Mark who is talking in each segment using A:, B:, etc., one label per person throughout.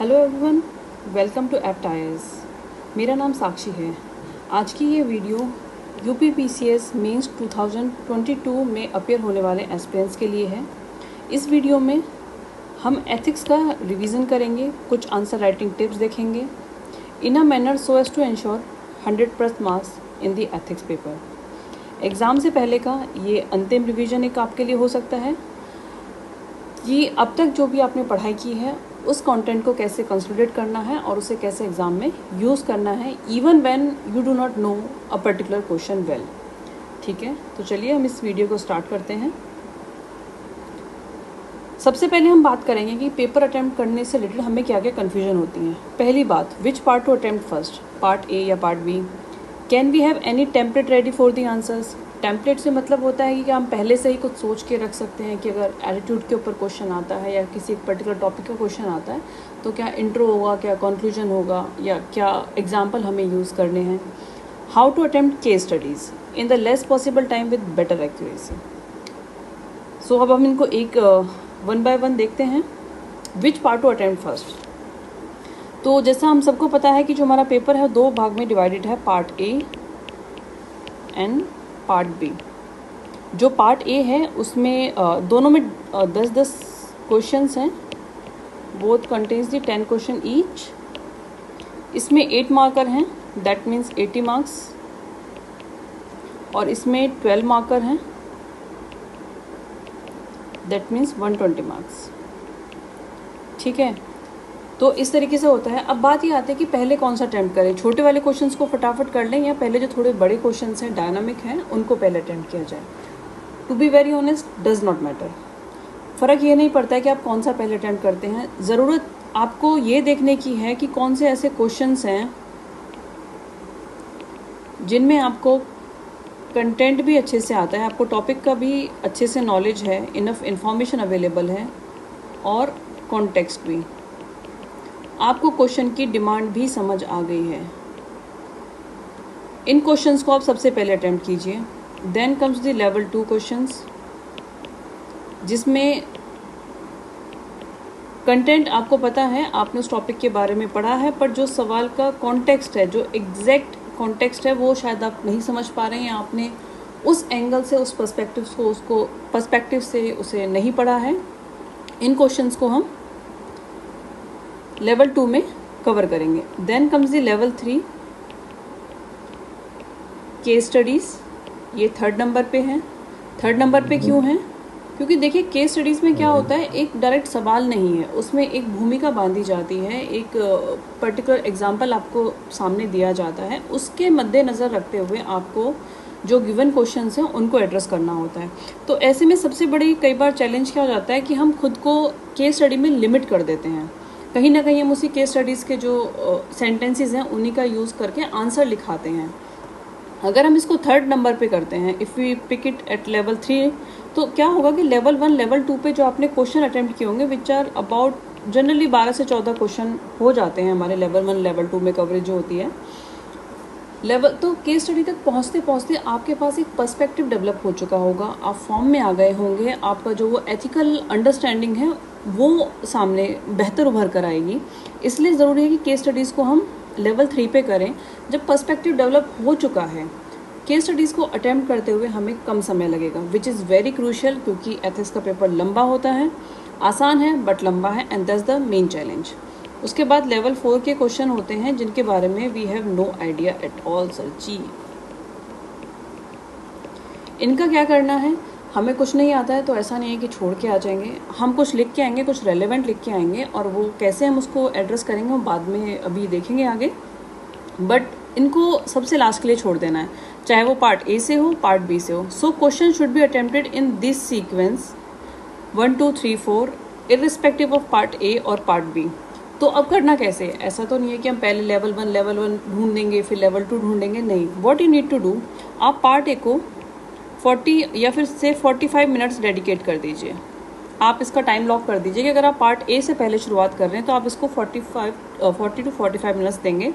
A: Hello everyone, welcome to ape tyres. मेरा नाम साक्षी है। आज की ये वीडियो यूपीपीसीएस मेंस 2022 में अपीयर होने वाले एस्पिरेंट्स के लिए है। इस वीडियो में हम एथिक्स का रिवीजन करेंगे, कुछ आंसर राइटिंग टिप्स देखेंगे in a manner so as to ensure 100+ marks in the ethics paper. Exam से पहले का ये अंतिम रिवीजन एक आपके लिए हो सकता है कि अब तक जो भी आपने पढ़ाई की है उस कंटेंट को कैसे कंसोलिडेट करना है और उसे कैसे एग्ज़ाम में यूज़ करना है, even when you do not no a particular question well. ठीक है, तो चलिए हम इस वीडियो को स्टार्ट करते हैं। सबसे पहले हम बात करेंगे कि पेपर अटैम्प्ट करने से रिलेटेड हमें क्या क्या कन्फ्यूजन होती हैं। पहली बात, which part to attempt first, part A या part B. Can we have any template ready for the answers. Template से मतलब होता है कि हम पहले से ही कुछ सोच के रख सकते हैं कि अगर एटीट्यूड के ऊपर क्वेश्चन आता है या किसी एक पर्टिकुलर टॉपिक का क्वेश्चन आता है तो क्या इंट्रो होगा, क्या कंक्लूजन होगा, या क्या एग्जाम्पल हमें यूज़ करने हैं। How to attempt case studies in the less possible time with better accuracy. So अब हम इनको एक वन बाय वन देखते हैं। Which part to attempt first. तो जैसा हम सबको पता है कि जो हमारा पेपर है दो भाग में डिवाइडेड है, part A and part B. जो पार्ट ए है उसमें दोनों में 10-10 क्वेश्चंस हैं। Both contains the 10 question each. इसमें 8 मार्कर हैं, दैट मीन्स 80 मार्क्स, और इसमें 12 मार्कर हैं, दैट मीन्स 120 मार्क्स। ठीक है, तो इस तरीके से होता है। अब बात ये आती है कि पहले कौन सा अटैम्प्ट करें, छोटे वाले क्वेश्चंस को फटाफट कर लें या पहले जो थोड़े बड़े क्वेश्चंस हैं, डायनामिक हैं, उनको पहले अटैम्प्ट किया जाए। To be very honest, does not matter. फ़र्क ये नहीं पड़ता है कि आप कौन सा पहले अटैम्प्ट करते हैं। ज़रूरत आपको ये देखने की है कि कौन से ऐसे क्वेश्चंस हैं जिनमें आपको कंटेंट भी अच्छे से आता है, आपको टॉपिक का भी अच्छे से नॉलेज है, इनफ इंफॉर्मेशन अवेलेबल है, और कॉन्टेक्स्ट भी, आपको क्वेश्चन की डिमांड भी समझ आ गई है। इन क्वेश्चंस को आप सबसे पहले अटेम्प्ट कीजिए। Then comes the level 2 questions, जिसमें कंटेंट आपको पता है, आपने उस टॉपिक के बारे में पढ़ा है, पर जो सवाल का कॉन्टेक्स्ट है, जो एग्जैक्ट कॉन्टेक्स्ट है, वो शायद आप नहीं समझ पा रहे हैं, या आपने उस एंगल से, उस पर्सपेक्टिव से उसे नहीं पढ़ा है। इन क्वेश्चंस को हम लेवल 2 में कवर करेंगे। Then comes the level 3 case studies. ये 3rd नंबर पे हैं। 3rd नंबर पे क्यों हैं? क्योंकि देखिए केस स्टडीज़ में क्या होता है, एक डायरेक्ट सवाल नहीं है, उसमें एक भूमिका बांधी जाती है, एक पर्टिकुलर एग्जाम्पल आपको सामने दिया जाता है, उसके मद्देनज़र रखते हुए आपको जो गिवन क्वेश्चंस हैं उनको एड्रेस करना होता है। तो ऐसे में सबसे बड़ी कई बार चैलेंज क्या हो जाता है कि हम खुद को केस स्टडी में लिमिट कर देते हैं। कहीं ना कहीं हम उसी केस स्टडीज़ के जो सेंटेंसेस हैं उन्हीं का यूज़ करके आंसर लिखाते हैं। अगर हम इसको 3rd नंबर पे करते हैं, if we pick it at level 3, तो क्या होगा कि लेवल 1 लेवल 2 पे जो आपने क्वेश्चन अटेम्प्ट किए होंगे, विच आर अबाउट जनरली 12 से 14 क्वेश्चन हो जाते हैं हमारे लेवल 1 लेवल 2 में कवरेज जो होती है। लेवल तो केस स्टडी तक पहुँचते पहुँचते आपके पास एक पर्सपेक्टिव डेवलप हो चुका होगा, आप फॉर्म में आ गए होंगे, आपका जो वो एथिकल अंडरस्टैंडिंग है वो सामने बेहतर उभर कर आएगी। इसलिए ज़रूरी है कि केस स्टडीज़ को हम लेवल 3 पे करें जब पर्सपेक्टिव डेवलप हो चुका है। केस स्टडीज़ को अटेम्प्ट करते हुए हमें कम समय लगेगा, विच इज़ वेरी क्रूशियल, क्योंकि एथिक्स का पेपर लंबा होता है, आसान है बट लंबा है, and that's the main challenge. उसके बाद लेवल 4 के क्वेश्चन होते हैं जिनके बारे में we have no idea at all sir जी। इनका क्या करना है, हमें कुछ नहीं आता है तो ऐसा नहीं है कि छोड़ के आ जाएंगे, हम कुछ लिख के आएंगे, कुछ रेलेवेंट लिख के आएंगे, और वो कैसे हम उसको एड्रेस करेंगे वो बाद में अभी देखेंगे आगे। बट इनको सबसे लास्ट के लिए छोड़ देना है, चाहे वो पार्ट ए से हो, पार्ट बी से हो। So question should be attempted in this sequence 1 2 3 4 irrespective of part A और पार्ट बी। तो अब करना कैसे है, ऐसा तो नहीं है कि हम पहले लेवल 1 ढूंढेंगे फिर लेवल 2 ढूंढेंगे, नहीं। What you need to do, आप पार्ट ए को 40 या फिर से 45 मिनट्स डेडिकेट कर दीजिए। आप इसका टाइम लॉक कर दीजिए कि अगर आप पार्ट ए से पहले शुरुआत कर रहे हैं तो आप इसको 40 to 45 मिनट्स देंगे,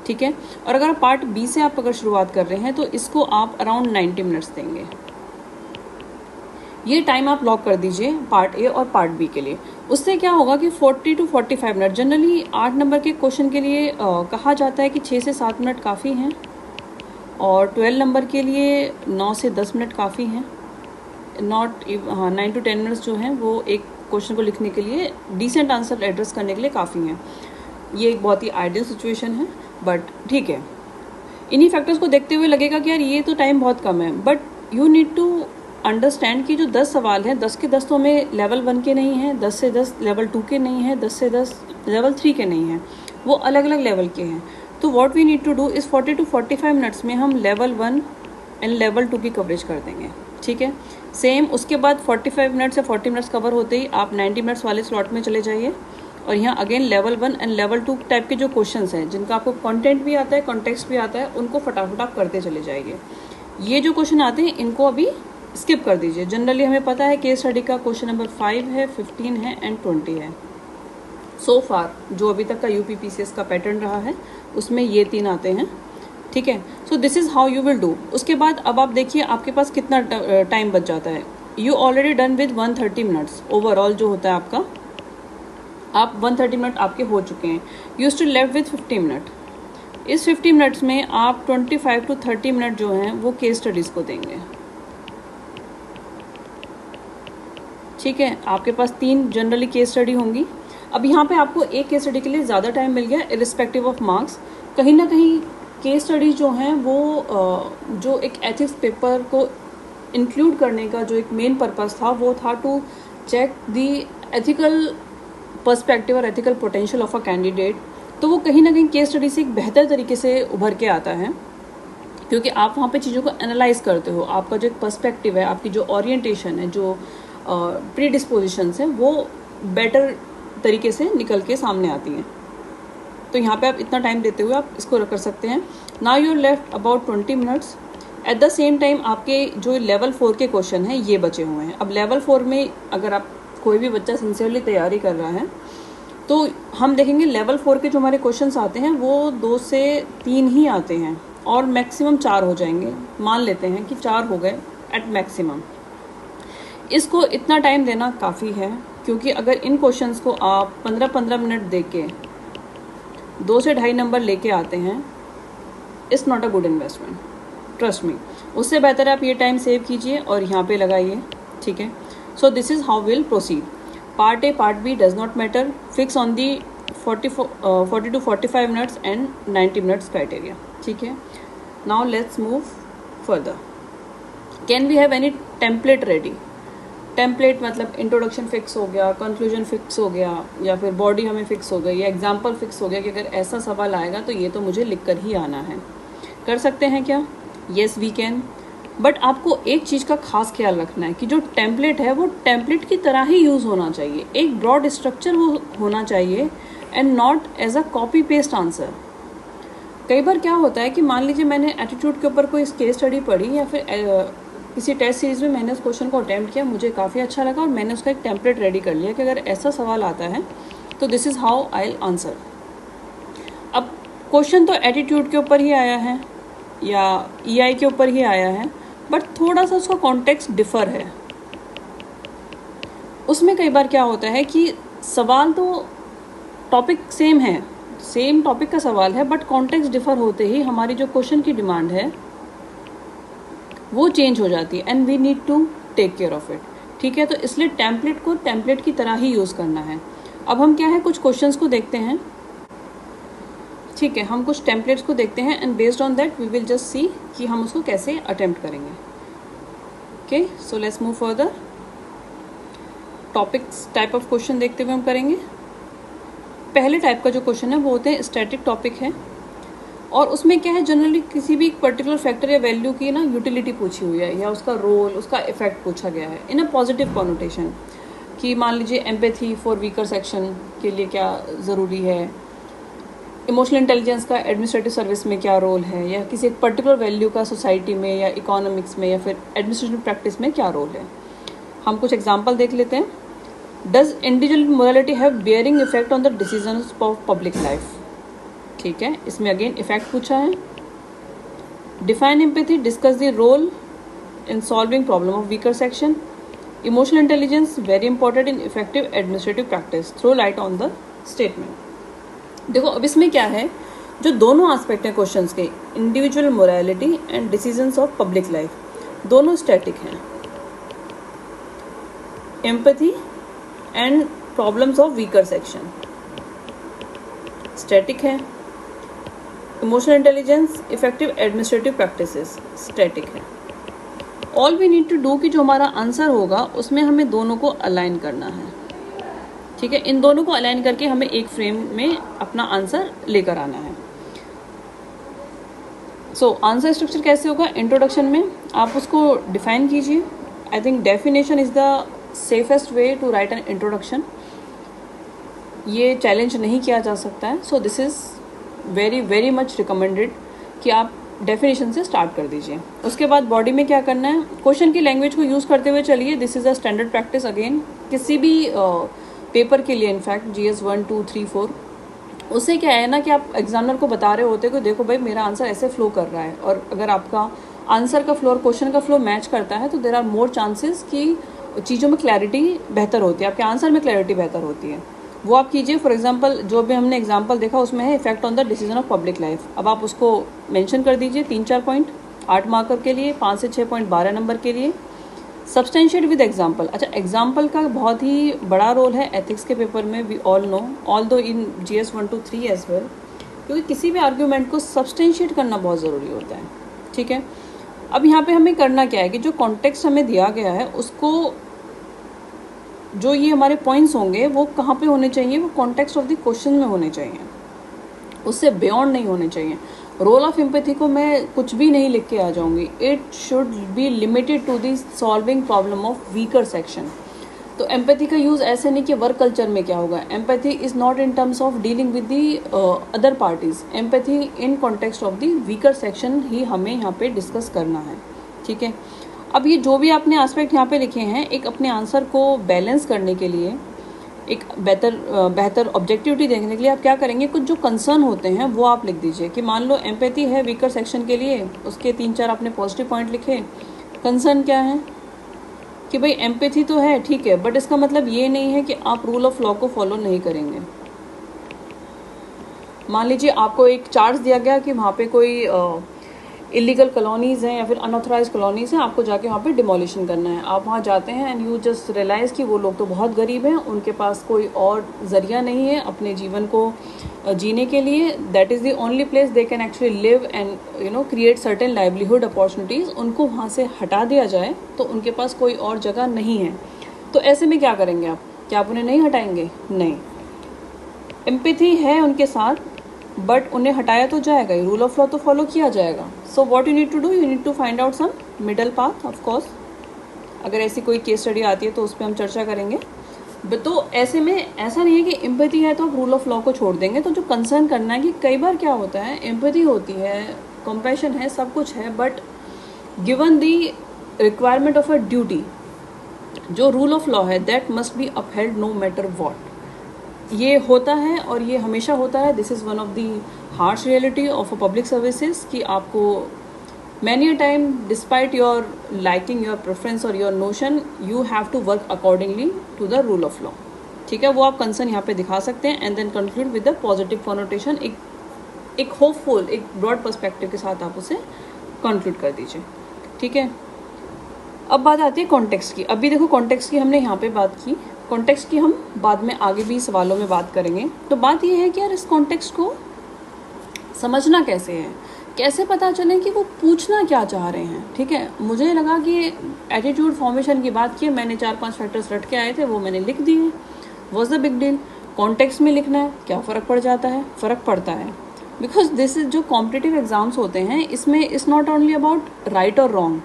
A: ठीक है। और अगर पार्ट बी से आप अगर शुरुआत कर रहे हैं तो इसको आप अराउंड 90 मिनट्स देंगे। ये टाइम आप लॉक कर दीजिए पार्ट ए और पार्ट बी के लिए। उससे क्या होगा कि 40 to 45 मिनट, जनरली 8 नंबर के क्वेश्चन के लिए कहा जाता है कि 6 से 7 मिनट काफ़ी हैं, और 12 नंबर के लिए 9 से 10 मिनट काफ़ी हैं। 9 to 10 मिनट्स जो हैं वो एक क्वेश्चन को लिखने के लिए, डिसेंट आंसर एड्रेस करने के लिए काफ़ी हैं। ये एक बहुत ही आइडियल सिचुएशन है, बट ठीक है, इन्हीं फैक्टर्स को देखते हुए लगेगा कि यार ये तो टाइम बहुत कम है, but you need to understand कि जो 10 सवाल हैं, 10 के 10 तो हमें लेवल 1 के नहीं हैं, 10 से 10 लेवल 2 के नहीं हैं, 10 से 10 लेवल 3 के नहीं हैं, वो अलग अलग लेवल के हैं। तो what we need to do is 40 to 45 minutes में हम लेवल 1 एंड लेवल 2 की कवरेज कर देंगे, ठीक है। सेम उसके बाद 45 मिनट्स या 40 मिनट्स कवर होते ही आप 90 मिनट्स वाले स्लॉट में चले जाइए, और यहाँ again level 1 and level 2 type के जो क्वेश्चंस हैं, जिनका आपको कंटेंट भी आता है, कॉन्टेक्स्ट भी आता है, उनको फटाफट आप करते चले जाइए। ये जो क्वेश्चन आते हैं इनको अभी स्किप कर दीजिए। जनरली हमें पता है केस स्टडी का क्वेश्चन नंबर 5 है, 15 है एंड 20 है। सो फार जो अभी तक का यूपीपीसीएस का पैटर्न रहा है उसमें ये 3 आते हैं, ठीक है। So this is how you will do. उसके बाद अब आप देखिए आपके पास कितना टाइम बच जाता है। You already done with 130 minutes overall जो होता है आपका, आप 130 मिनट आपके हो चुके हैं। You still left with 50 minute. इस 50 मिनट्स में आप 25 to 30 मिनट जो हैं वो केस स्टडीज़ को देंगे, ठीक है। आपके पास 3 जनरली केस स्टडी होंगी। अब यहाँ पे आपको एक केस स्टडी के लिए ज़्यादा टाइम मिल गया इरिस्पेक्टिव ऑफ मार्क्स। कहीं ना कहीं केस स्टडी जो हैं वो जो एक एथिक्स पेपर को इंक्लूड करने का जो एक मेन पर्पस था वो था to check the ethical perspective और ethical potential of a candidate. तो वो कहीं ना कहीं केस स्टडी से एक बेहतर तरीके से उभर के आता है, क्योंकि आप वहाँ पे चीज़ों को एनालाइज करते हो। आपका जो एक पर्सपेक्टिव है, आपकी जो ओरिएंटेशन है, जो प्री डिस्पोजिशंस हैं, वो बेटर तरीके से निकल के सामने आती हैं। तो यहाँ पे आप इतना टाइम देते हुए आप इसको कर सकते हैं। Now you left about 20 minutes. At the same time आपके जो लेवल 4 के क्वेश्चन हैं ये बचे हुए हैं। अब लेवल 4 में अगर आप कोई भी बच्चा सिंसियरली तैयारी कर रहा है तो हम देखेंगे लेवल 4 के जो हमारे क्वेश्चंस आते हैं वो 2 से 3 ही आते हैं, और मैक्सिमम 4 हो जाएंगे। मान लेते हैं कि 4 हो गए एट मैक्सिमम। इसको इतना टाइम देना काफ़ी है, क्योंकि अगर इन क्वेश्चंस को आप 15-15 मिनट दे के 2 से 2.5 नंबर लेके आते हैं, it's not a good investment, trust me. उससे बेहतर है आप ये टाइम सेव कीजिए और यहाँ पे लगाइए, ठीक है। So this is how will proceed. Part A part B does not matter, fix on the 40 to 45 minutes and 90 minutes criteria, ठीक है। Now let's move further. Can we have any template ready? Template मतलब introduction fix हो गया, conclusion fix हो गया, या फिर body हमें फिक्स हो गई, या एग्जाम्पल फिक्स हो गया कि अगर ऐसा सवाल आएगा तो ये तो मुझे लिख कर ही आना है। कर सकते हैं क्या? Yes we can. बट आपको एक चीज़ का खास ख्याल रखना है कि जो टेम्पलेट है वो टेम्पलेट की तरह ही यूज़ होना चाहिए। एक ब्रॉड स्ट्रक्चर वो होना चाहिए and not as a copy paste answer. कई बार क्या होता है कि मान लीजिए मैंने एटीट्यूड के ऊपर कोई केस स्टडी पढ़ी, या फिर किसी टेस्ट सीरीज में मैंने उस क्वेश्चन को अटैम्प्ट किया, मुझे काफ़ी अच्छा लगा और मैंने उसका एक टेम्पलेट रेडी कर लिया कि अगर ऐसा सवाल आता है तो this is how I will answer. अब क्वेश्चन तो एटीट्यूड के ऊपर ही आया है या ईआई के ऊपर ही आया है, बट थोड़ा सा उसका कॉन्टेक्स्ट डिफर है। उसमें कई बार क्या होता है कि सवाल तो टॉपिक सेम है, सेम टॉपिक का सवाल है, बट कॉन्टेक्स्ट डिफर होते ही हमारी जो क्वेश्चन की डिमांड है वो चेंज हो जाती है, and we need to take care of it, ठीक है। तो इसलिए टेम्पलेट को टेम्पलेट की तरह ही यूज़ करना है। अब हम क्या है, कुछ क्वेश्चंस को देखते हैं, ठीक है। हम कुछ टेम्पलेट्स को देखते हैं and based on that we will just see कि हम उसको कैसे अटेम्प्ट करेंगे। Okay, so let's move further. Topics type of question देखते हुए हम करेंगे। पहले टाइप का जो क्वेश्चन है वो होते हैं स्टैटिक टॉपिक है, और उसमें क्या है, जनरली किसी भी पर्टिकुलर फैक्टर या वैल्यू की ना यूटिलिटी पूछी हुई है, या उसका रोल, उसका इफेक्ट पूछा गया है इन अ पॉजिटिव कॉनोटेशन, कि मान लीजिए एम्पैथी फॉर वीकर सेक्शन के लिए क्या ज़रूरी है, इमोशनल इंटेलिजेंस का एडमिनिस्ट्रेटिव सर्विस में क्या रोल है, या किसी एक पर्टिकुलर वैल्यू का सोसाइटी में या इकोनॉमिक्स में या फिर एडमिनिस्ट्रेटिव प्रैक्टिस में क्या रोल है। हम कुछ एग्जाम्पल देख लेते हैं। Does individual morality have bearing effect on the decisions of public life, ठीक है। इसमें अगेन इफेक्ट पूछा है। Define empathy, discuss the role in solving problem of weaker section. Emotional intelligence very important in effective administrative practice, throw light on the statement. देखो अब इसमें क्या है, जो दोनों एस्पेक्ट हैं क्वेश्चंस के, individual morality and decisions of public life, दोनों स्टैटिक हैं। Empathy and problems of weaker section static है। Emotional intelligence, effective administrative practices static है। All we need to do कि जो हमारा आंसर होगा उसमें हमें दोनों को अलाइन करना है, ठीक है। इन दोनों को अलाइन करके हमें एक फ्रेम में अपना आंसर लेकर आना है। सो आंसर स्ट्रक्चर कैसे होगा, इंट्रोडक्शन में आप उसको डिफाइन कीजिए। I think definition is the safest way to write an introduction. ये चैलेंज नहीं किया जा सकता है, so this is very very much recommended कि आप डेफिनेशन से स्टार्ट कर दीजिए। उसके बाद बॉडी में क्या करना है, क्वेश्चन की लैंग्वेज को यूज़ करते हुए चलिए। This is a standard practice again, किसी भी पेपर के लिए, इनफैक्ट GS 1, 2, 3, 4। उससे क्या है ना कि आप एग्जामिनर को बता रहे होते कि देखो भाई मेरा आंसर ऐसे फ्लो कर रहा है, और अगर आपका आंसर का फ्लो और क्वेश्चन का फ्लो मैच करता है तो देर आर मोर चांसेस कि चीज़ों में क्लैरिटी बेहतर होती है, आपके आंसर में क्लैरिटी बेहतर होती है। वो आप कीजिए। फॉर एग्जांपल जो भी हमने एग्जांपल देखा उसमें है effect on the decision of public life. अब आप उसको मेंशन कर दीजिए 3-4 पॉइंट, 8 मार्कर के लिए, 5 से 6 पॉइंट 12 नंबर के लिए। Substantiate with example. अच्छा, एग्जांपल का बहुत ही बड़ा रोल है एथिक्स के पेपर में, वी ऑल नो, ऑल दो इन GS 1, 2, 3 एज वेल, क्योंकि किसी भी आर्ग्यूमेंट को सब्सटेंशिएट करना बहुत ज़रूरी होता है, ठीक है। अब यहाँ पे हमें करना क्या है कि जो कॉन्टेक्स्ट हमें दिया गया है उसको, जो ये हमारे पॉइंट्स होंगे वो कहाँ पे होने चाहिए, वो कॉन्टेक्स्ट ऑफ द क्वेश्चन में होने चाहिए, उससे बियॉन्ड नहीं होने चाहिए। रोल ऑफ एम्पैथी को मैं कुछ भी नहीं लिख के आ जाऊंगी, it should be limited to the solving problem of weaker section. तो एम्पैथी का यूज़ ऐसे नहीं कि वर्क कल्चर में क्या होगा। Empathy is not in terms of dealing with the other parties, empathy in context of the weaker section ही हमें यहाँ पे डिस्कस करना है, ठीक है। अब ये जो भी आपने एस्पेक्ट यहाँ पे लिखे हैं, एक अपने आंसर को बैलेंस करने के लिए, एक बेहतर ऑब्जेक्टिविटी देखने के लिए आप क्या करेंगे, कुछ जो कंसर्न होते हैं वो आप लिख दीजिए। कि मान लो एम्पैथी है वीकर सेक्शन के लिए, उसके 3-4 आपने पॉजिटिव पॉइंट लिखे। कंसर्न क्या है कि भाई एम्पैथी तो है, ठीक है, बट इसका मतलब ये नहीं है कि आप रूल ऑफ लॉ को फॉलो नहीं करेंगे। मान लीजिए आपको एक चार्ज दिया गया कि वहाँ पे कोई इलीगल कॉलोनीज़ हैं या फिर अनऑथराइज कॉलोनीज़ हैं, आपको जाके वहाँ पे डिमोलिशन करना है। आप वहाँ जाते हैं एंड यू जस्ट रियलाइज़ कि वो लोग तो बहुत गरीब हैं, उनके पास कोई और ज़रिया नहीं है अपने जीवन को जीने के लिए। That is the only place they can actually live and create certain livelihood opportunities. उनको वहाँ से हटा दिया जाए तो उनके पास कोई और जगह नहीं है। तो ऐसे में क्या करेंगे आप, क्या आप उन्हें नहीं हटाएंगे? नहीं, एम्पैथी है उनके साथ, बट उन्हें हटाया तो जाएगा ही, रूल ऑफ लॉ तो फॉलो किया जाएगा। So what you need to do, you need to find out some middle path. Of course अगर ऐसी कोई केस स्टडी आती है तो उस पर हम चर्चा करेंगे। तो ऐसे में ऐसा नहीं है कि एम्पैथी है तो आप रूल ऑफ लॉ को छोड़ देंगे। तो जो कंसर्न करना है कि कई बार क्या होता है, एम्पैथी होती है, कंपैशन है, सब कुछ है, but given the requirement of a duty, जो रूल ऑफ लॉ है that must be upheld no matter what. ये होता है और ये हमेशा होता है। This is one of the harsh reality of a public services कि आपको many a time despite your liking, your preference और your notion, you have to work accordingly to the rule of law, ठीक है। वो आप concern यहाँ पे दिखा सकते हैं and then conclude with the positive connotation. एक होपफुल, एक ब्रॉड पर्सपेक्टिव के साथ आप उसे कंक्लूड कर दीजिए, ठीक है। अब बात आती है कॉन्टेक्स्ट की। अभी देखो कॉन्टेक्स्ट की हमने यहाँ पे बात की, कॉन्टेक्स्ट की हम बाद में आगे भी सवालों में बात करेंगे। तो बात ये है कि यार इस कॉन्टेक्स्ट को समझना कैसे है, कैसे पता चले कि वो पूछना क्या चाह रहे हैं, ठीक है। मुझे लगा कि एटीट्यूड फॉर्मेशन की बात की, मैंने 4-5 फैक्टर्स रट के आए थे, वो मैंने लिख दिए, was the big deal. Context में लिखना है, क्या फ़र्क पड़ जाता है? फ़र्क पड़ता है, बिकॉज दिस इज जो कॉम्पिटिटिव एग्जाम्स होते हैं इसमें it's not only about right और wrong,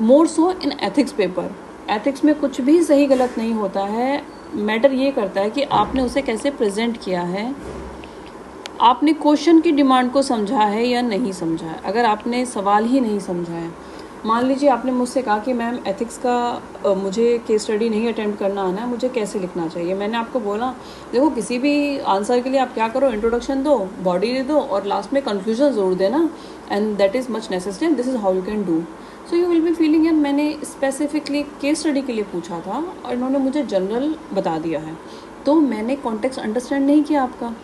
A: more so in ethics paper. Ethics में कुछ भी सही गलत नहीं होता है, मैटर ये करता है कि आपने उसे कैसे प्रेजेंट किया है, आपने क्वेश्चन की डिमांड को समझा है या नहीं समझा है। अगर आपने सवाल ही नहीं समझा है, मान लीजिए आपने मुझसे कहा कि मैम एथिक्स का मुझे केस स्टडी नहीं अटेम्प्ट करना आना है, मुझे कैसे लिखना चाहिए। मैंने आपको बोला देखो किसी भी आंसर के लिए आप क्या करो, इंट्रोडक्शन दो, बॉडी दे दो और लास्ट में कंक्लूजन ज़रूर देना, and that is much necessary and this is how you can do. So you will be feeling यार मैंने स्पेसिफिकली केस स्टडी के लिए पूछा था और इन्होंने मुझे जनरल बता दिया है, तो मैंने कॉन्टेक्स्ट अंडरस्टैंड नहीं किया आपका।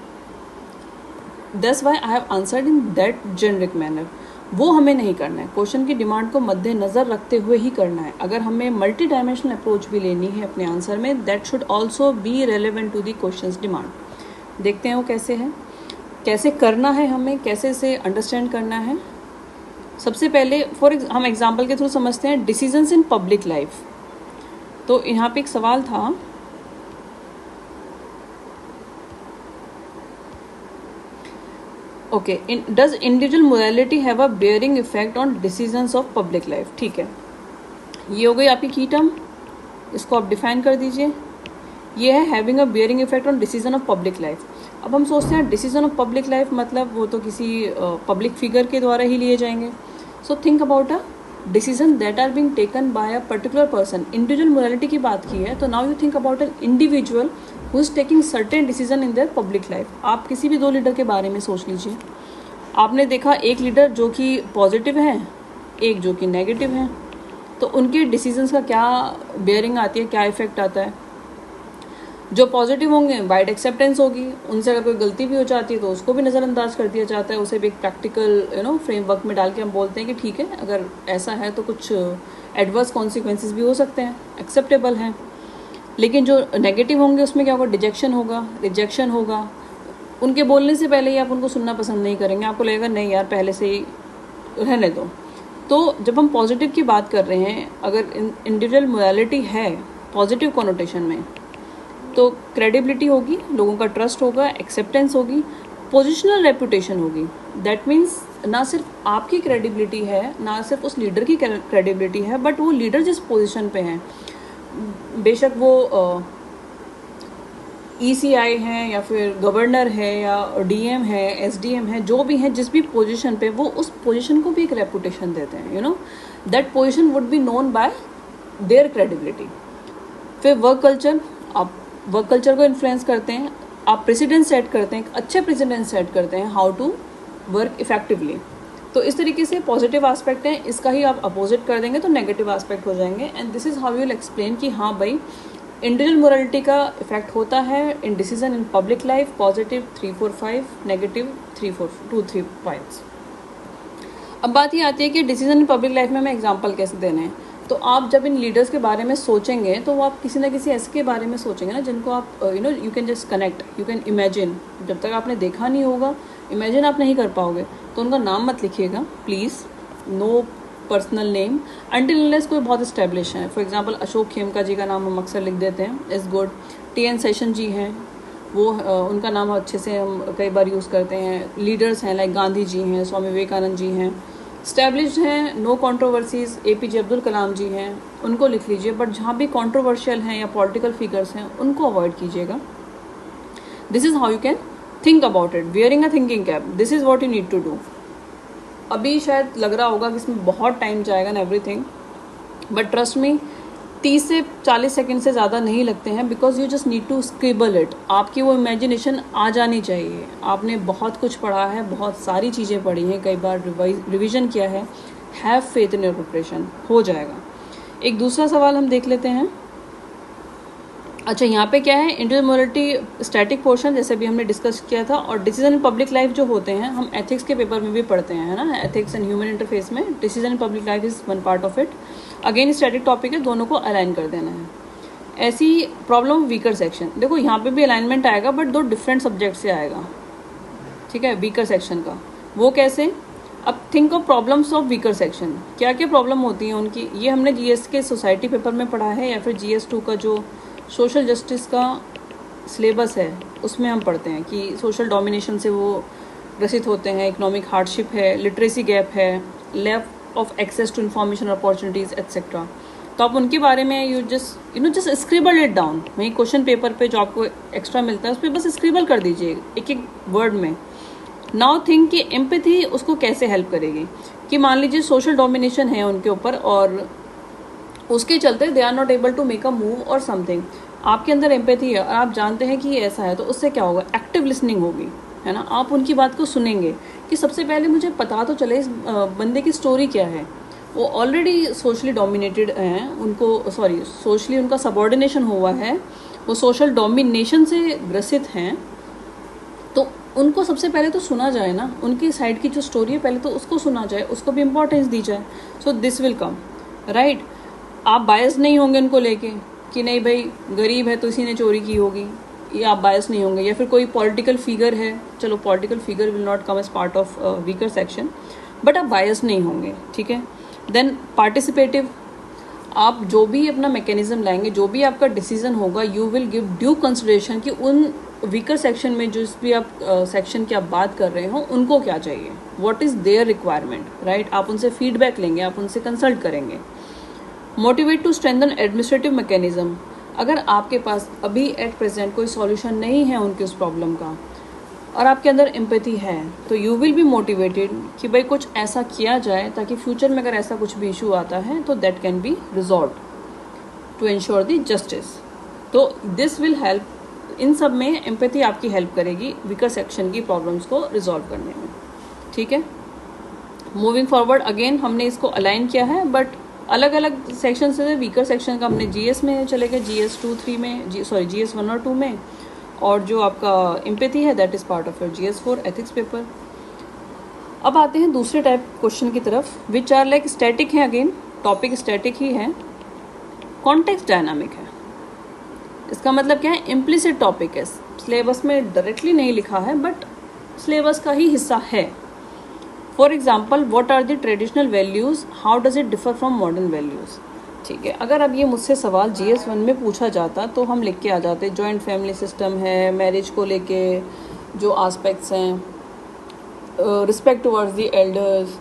A: That's why I have answered in that generic manner. वो हमें नहीं करना है, क्वेश्चन की डिमांड को मद्देनज़र रखते हुए ही करना है। अगर हमें मल्टी डायमेंशनल अप्रोच भी लेनी है अपने आंसर में, that should also be relevant to the questions demand. देखते हैं वो कैसे है, कैसे करना है, हमें कैसे से अंडरस्टैंड करना है। सबसे पहले हम एग्जाम्पल के थ्रू समझते हैं डिसीजंस इन पब्लिक लाइफ। तो यहाँ पे एक सवाल था, okay, does individual morality have a bearing effect on decisions of public life. ठीक है, ये हो गई आपकी की टर्म, इसको आप डिफाइन कर दीजिए। ये है having a bearing effect on decision of public life. अब हम सोचते हैं डिसीजन ऑफ पब्लिक लाइफ मतलब वो तो किसी पब्लिक फिगर के द्वारा ही लिए जाएंगे। So think about a decision that are being taken by a particular person. Individual morality की बात की है, तो now you think about an individual who is taking certain decision in their public life. आप किसी भी दो लीडर के बारे में सोच लीजिए। आपने देखा एक लीडर जो कि पॉजिटिव है, एक जो कि नेगेटिव है, तो उनके डिसीजंस का क्या बेयरिंग आती है, क्या इफेक्ट आता है। जो पॉजिटिव होंगे वाइड एक्सेप्टेंस होगी, उनसे अगर कोई गलती भी हो जाती है तो उसको भी नज़रअंदाज कर दिया जाता है, उसे भी एक प्रैक्टिकल फ्रेमवर्क में डाल के हम बोलते हैं कि ठीक है, अगर ऐसा है तो कुछ एडवर्स कॉन्सिक्वेंसेस भी हो सकते हैं, एक्सेप्टेबल हैं। लेकिन जो नेगेटिव होंगे उसमें क्या होगा, डिजेक्शन होगा, रिजेक्शन होगा। उनके बोलने से पहले ही आप उनको सुनना पसंद नहीं करेंगे, आपको लगेगा नहीं यार पहले से ही रहने दो। तो जब हम पॉजिटिव की बात कर रहे हैं, अगर इंडिविजुअल मोरालिटी है पॉजिटिव कोनोटेशन में, तो क्रेडिबिलिटी होगी, लोगों का ट्रस्ट होगा, एक्सेप्टेंस होगी, पोजिशनल रेपुटेशन होगी। दैट मीन्स ना सिर्फ आपकी क्रेडिबिलिटी है, ना सिर्फ उस लीडर की क्रेडिबिलिटी है, बट वो लीडर जिस पोजीशन पे हैं, बेशक वो ECI हैं या फिर गवर्नर है या DM है, SDM है, जो भी हैं, जिस भी पोजीशन पे, वो उस पोजीशन को भी एक रेपुटेशन देते हैं। You know that position would be known by there credibility. फिर वर्क कल्चर, आप वर्क कल्चर को इन्फ्लुएंस करते हैं, आप प्रेसिडेंट सेट करते हैं, एक अच्छे प्रेसिडेंट सेट करते हैं हाउ टू वर्क इफेक्टिवली। तो इस तरीके से पॉजिटिव एस्पेक्ट है, इसका ही आप अपोजिट कर देंगे तो नेगेटिव एस्पेक्ट हो जाएंगे। And this is how you will explain कि हाँ भाई इंडिविजुअल मोरालिटी का इफेक्ट होता है in decision in public life, positive 3, 4, 5, negative 3, 4, 2, 3 points. अब बात ये आती है कि डिसीजन इन पब्लिक लाइफ में हमें एग्जांपल कैसे देने हैं। तो आप जब इन लीडर्स के बारे में सोचेंगे तो वो आप किसी ना किसी ऐसे के बारे में सोचेंगे ना जिनको आप you can just connect, you can imagine. जब तक आपने देखा नहीं होगा, इमेजिन आप नहीं कर पाओगे, तो उनका नाम मत लिखिएगा please, no personal name until unless कोई बहुत इस्टेब्लिश है। फॉर एग्जांपल अशोक खेमका जी का नाम हम अक्सर लिख देते हैं, is good. TN Seshan ji हैं, वो उनका नाम अच्छे से हम कई बार यूज़ करते हैं। लीडर्स हैं लाइक गांधी जी हैं, स्वामी विवेकानंद जी हैं, स्टैब्लिश्ड हैं, no controversies, APJ Abdul Kalam जी हैं, उनको लिख लीजिए। बट जहाँ भी कंट्रोवर्शियल हैं या पॉलिटिकल फिगर्स हैं उनको अवॉइड कीजिएगा। This is how you can think about it, wearing a thinking cap, this is what you need to do. अभी शायद लग रहा होगा कि इसमें बहुत टाइम जाएगा ना एवरीथिंग, बट ट्रस्ट मी 30 से 40 सेकंड से ज़्यादा नहीं लगते हैं, because you just need to scribble it. आपकी वो इमेजिनेशन आ जानी चाहिए। आपने बहुत कुछ पढ़ा है, बहुत सारी चीज़ें पढ़ी हैं, कई बार रिवीजन किया है। Have faith in your preparation, हो जाएगा। एक दूसरा सवाल हम देख लेते हैं। अच्छा, यहाँ पे क्या है, इंडिविजुअल मोरालिटी स्टैटिक पोर्शन जैसे भी हमने डिस्कस किया था, और डिसीजन इन पब्लिक लाइफ जो होते हैं हम एथिक्स के पेपर में भी पढ़ते हैं, है ना, एथिक्स एंड ह्यूमन इंटरफेस में decision in public life is one part of it. Again static topic है, दोनों को अलाइन कर देना है। ऐसी प्रॉब्लम वीकर सेक्शन, देखो यहाँ पे भी अलाइनमेंट आएगा बट दो डिफरेंट सब्जेक्ट से आएगा, ठीक है, वीकर सेक्शन का। वो कैसे, अब think of problems of weaker section, क्या क्या प्रॉब्लम होती हैं उनकी। ये हमने GS के सोसाइटी पेपर में पढ़ा है, या फिर GS2 का जो सोशल जस्टिस का सिलेबस है उसमें हम पढ़ते हैं कि सोशल डोमिनेशन से वो ग्रसित होते हैं, इकोनॉमिक हार्डशिप है, लिटरेसी गैप है, lack of access to information opportunities etcetera. तो आप उनके बारे में you just scribble it down. वहीं क्वेश्चन पेपर पे जो आपको एक्स्ट्रा मिलता है उस पर बस स्क्रिबल कर दीजिए एक एक वर्ड में। नाउ थिंक कि एम्पैथी उसको कैसे हेल्प करेगी। कि मान लीजिए सोशल डोमिनेशन है उनके ऊपर और उसके चलते they are not able to make a move और समथिंग। आपके अंदर एम्पैथी है और आप जानते हैं कि ये ऐसा है, तो उससे क्या होगा, एक्टिव लिसनिंग होगी, है ना। आप उनकी बात को सुनेंगे कि सबसे पहले मुझे पता तो चले इस बंदे की स्टोरी क्या है, वो ऑलरेडी सोशली डोमिनेटेड हैं, उनको सोशली उनका सबॉर्डिनेशन हुआ है, वो सोशल डोमिनेशन से ग्रसित हैं, तो उनको सबसे पहले तो सुना जाए ना, उनकी साइड की जो स्टोरी है पहले तो उसको सुना जाए, उसको भी इम्पोर्टेंस दी जाए। So this will come right. आप बायस नहीं होंगे उनको लेके कि नहीं भाई गरीब है तो इसी ने चोरी की होगी, ये आप बायस नहीं होंगे। या फिर कोई पॉलिटिकल फिगर है, चलो political figure will not come as part of weaker section, but आप बायस नहीं होंगे, ठीक है। देन पार्टिसिपेटिव, आप जो भी अपना मैकेनिज्म लाएंगे, जो भी आपका डिसीजन होगा, you will give due consideration कि उन वीकर सेक्शन में जिस भी आप सेक्शन की आप बात कर रहे हो उनको क्या चाहिए, what is their requirement, right. आप उनसे फीडबैक लेंगे, आप उनसे कंसल्ट करेंगे। Motivate to strengthen administrative mechanism, अगर आपके पास अभी एट प्रेजेंट कोई सॉल्यूशन नहीं है उनकी उस प्रॉब्लम का और आपके अंदर एम्पैथी है, तो यू विल बी मोटिवेटेड कि भाई कुछ ऐसा किया जाए ताकि फ्यूचर में अगर ऐसा कुछ भी इशू आता है तो that can be resolve to ensure the justice. तो दिस विल हेल्प, इन सब में एम्पैथी आपकी हेल्प करेगी वीकर सेक्शन की प्रॉब्लम्स को रिजॉल्व करने में, ठीक है। मूविंग फॉरवर्ड अगेन हमने इसको अलाइन किया है, बट अलग अलग सेक्शन से वीकर सेक्शन का हमने जीएस में चले गए, जीएस 2-3 में, जीएस 1 और 2 में, और जो आपका एम्पैथी है that is part of your GS 4 ethics paper. अब आते हैं दूसरे टाइप क्वेश्चन की तरफ, विच आर लाइक स्टैटिक है, अगेन टॉपिक स्टैटिक ही है, कॉन्टेक्स्ट डायनामिक है। इसका मतलब क्या है, इम्प्लिसिट टॉपिक है, सिलेबस में डायरेक्टली नहीं लिखा है बट सिलेबस का ही हिस्सा है। For example, what are the traditional values, how does it differ from modern values, ठीक है। अगर अब ये मुझसे सवाल जीएस 1 में पूछा जाता तो हम लिख के आ जाते, जॉइंट फैमिली सिस्टम है, मैरिज को लेके जो आस्पेक्ट्स हैं, respect towards the elders,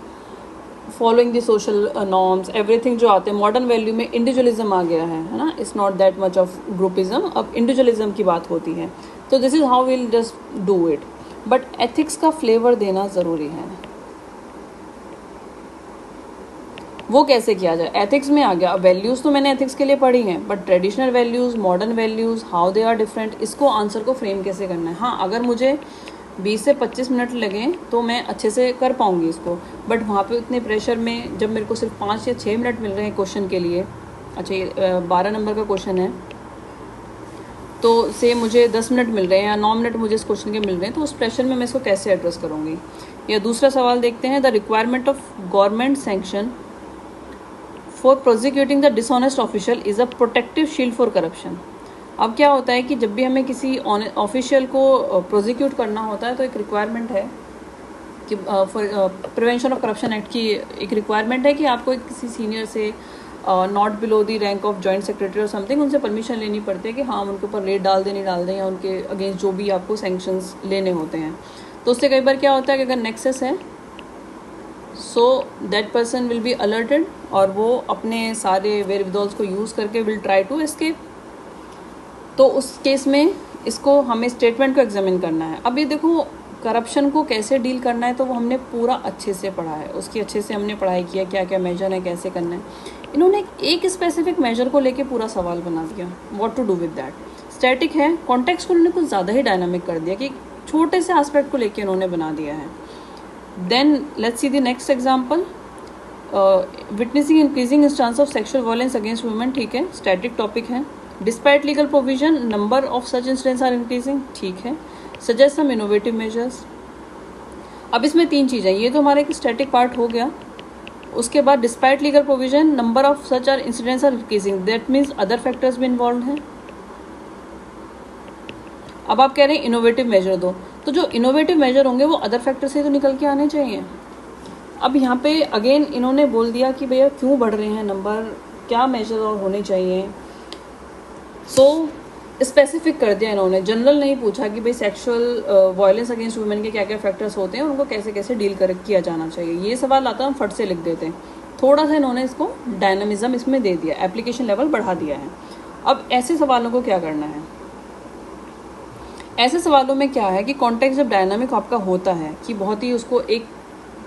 A: following the social norms, everything जो आते हैं। मॉडर्न वैल्यू में इंडिविजुअलिज्म आ गया है ना, it's not that much of groupism, अब इंडिविजुअलिज्म की बात होती है। तो this is how will just do it, but ethics का फ्लेवर देना ज़रूरी है। वो कैसे किया जाए, एथिक्स में आ गया। वैल्यूज़ तो मैंने एथिक्स के लिए पढ़ी हैं, but traditional values, modern values, how they are different, इसको आंसर को फ्रेम कैसे करना है। हाँ, अगर मुझे 20 से 25 मिनट लगें तो मैं अच्छे से कर पाऊँगी इसको, बट वहाँ पे उतने प्रेशर में जब मेरे को सिर्फ 5 या 6 मिनट मिल रहे हैं क्वेश्चन के लिए, अच्छा ये 12 नंबर का क्वेश्चन है, तो से मुझे 10 मिनट मिल रहे हैं या 9 मिनट मुझे इस क्वेश्चन के मिल रहे हैं, तो उस प्रेशर में मैं इसको कैसे एड्रेस करूँगी। या दूसरा सवाल देखते हैं, the requirement of government sanction for prosecuting the dishonest official is a protective shield for corruption. अब क्या होता है कि जब भी हमें किसी ऑफिशियल को प्रोसिक्यूट करना होता है तो एक रिक्वायरमेंट है कि प्रिवेंशन ऑफ करप्शन एक्ट की एक रिक्वायरमेंट है कि आपको किसी सीनियर से not below the rank of joint secretary और समथिंग उनसे परमिशन लेनी पड़ती है कि हाँ उनके ऊपर रेड डाल दें नहीं डाल दें, या उनके अगेंस्ट जो भी आपको सैंक्शंस लेने होते हैं। तो उससे कई बार क्या होता है कि अगर नेक्सस है, so that person will be alerted और वो अपने सारे वेयरविदॉल्स को यूज़ करके विल ट्राई टू एस्केप। तो उस केस में इसको हमें स्टेटमेंट को एग्जामिन करना है। अब ये देखो करप्शन को कैसे डील करना है तो वो हमने पूरा अच्छे से पढ़ा है, उसकी अच्छे से हमने पढ़ाई किया, क्या क्या मेजर है, कैसे करना है। इन्होंने एक स्पेसिफिक मेजर को लेके पूरा सवाल बना दिया, what to do with that. Static है, कॉन्टेक्स्ट को उन्होंने कुछ ज़्यादा ही डायनामिक कर दिया कि छोटे से एस्पेक्ट को लेके इन्होंने बना दिया है। Then let's see the next example, witnessing increasing instance of sexual violence against women, ठीक है, स्टैटिक टॉपिक है। Despite legal provision number of such incidents are increasing, ठीक है। Suggest some innovative measures. अब इसमें 3 चीज़ें, ये तो हमारा एक स्टैटिक पार्ट हो गया। उसके बाद despite legal provision number of such are incidents are increasing, that means other factors भी इन्वॉल्व हैं। अब आप कह रहे हैं इनोवेटिव मेजर दो, तो जो इनोवेटिव मेजर होंगे वो अदर फैक्टर से तो निकल के आने चाहिए। अब यहाँ पे अगेन इन्होंने बोल दिया कि भैया क्यों बढ़ रहे हैं नंबर, क्या मेजर और होने चाहिए। सो स्पेसिफिक कर दिया इन्होंने, जनरल नहीं पूछा कि भाई सेक्सुअल वायलेंस अगेंस्ट वुमेन के क्या क्या फैक्टर्स होते हैं और उनको कैसे कैसे डील किया जाना चाहिए। ये सवाल आता है हम फट से लिख देते हैं, थोड़ा सा इन्होंने इसको डायनामिज्म इसमें दे दिया, एप्लीकेशन लेवल बढ़ा दिया है। अब ऐसे सवालों को क्या करना है, ऐसे सवालों में क्या है कि कॉन्टेक्स्ट जब डायनामिक आपका होता है कि बहुत ही उसको एक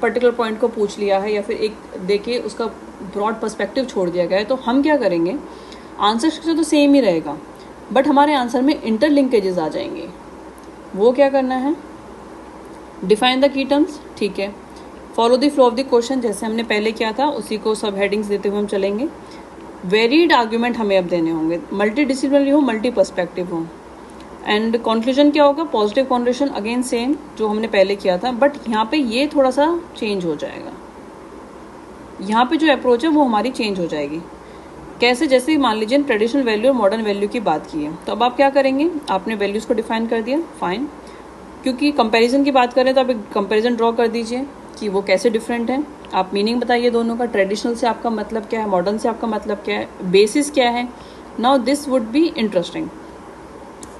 A: पर्टिकुलर पॉइंट को पूछ लिया है या फिर एक देके उसका ब्रॉड पर्सपेक्टिव छोड़ दिया गया है, तो हम क्या करेंगे, आंसर से तो सेम ही रहेगा बट हमारे आंसर में इंटरलिंकेजेस आ जाएंगे। वो क्या करना है, डिफाइन द की टर्म्स, ठीक है, follow the flow of the question, जैसे हमने पहले किया था उसी को सब हेडिंग्स देते हुए हम चलेंगे। वेरिड आर्ग्यूमेंट हमें अब देने होंगे, मल्टी डिसिप्लिनरी हो, मल्टी पर्सपेक्टिव हो। एंड कंक्लूजन क्या होगा, पॉजिटिव कॉन्वर्सेशन, अगेन सेम जो हमने पहले किया था, बट यहाँ पे ये थोड़ा सा चेंज हो जाएगा। यहाँ पे जो अप्रोच है वो हमारी चेंज हो जाएगी। कैसे, जैसे मान लीजिए ट्रेडिशनल वैल्यू और मॉडर्न वैल्यू की बात की है, तो अब आप क्या करेंगे, आपने वैल्यूज़ को डिफाइन कर दिया, फाइन। क्योंकि कंपैरिजन की बात करें तो आप एक कंपैरिजन ड्रॉ कर दीजिए कि वो कैसे डिफरेंट है। आप मीनिंग बताइए दोनों का, ट्रेडिशनल से आपका मतलब क्या है, मॉडर्न से आपका मतलब क्या है, बेसिस क्या है। Now this would be interesting.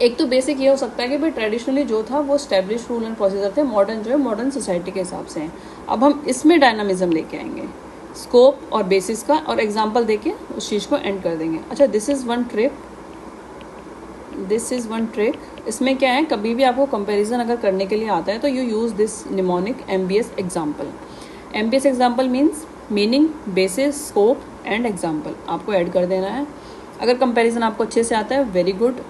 A: एक तो बेसिक ये हो सकता है कि भाई ट्रेडिशनली जो था वो स्टैब्लिश रूल एंड प्रोसीजर थे, मॉडर्न जो है मॉडर्न सोसाइटी के हिसाब से है। अब हम इसमें डायनामिज्म लेके आएंगे, स्कोप और बेसिस का, और एग्जांपल देके उस चीज़ को एंड कर देंगे। अच्छा, दिस इज़ वन ट्रिक। इसमें क्या है, कभी भी आपको कंपैरिजन अगर करने के लिए आता है तो you use this mnemonic MBS example. MBS example means meaning, basis, scope and example, आपको ऐड कर देना है। अगर कंपैरिजन आपको अच्छे से आता है, वेरी गुड।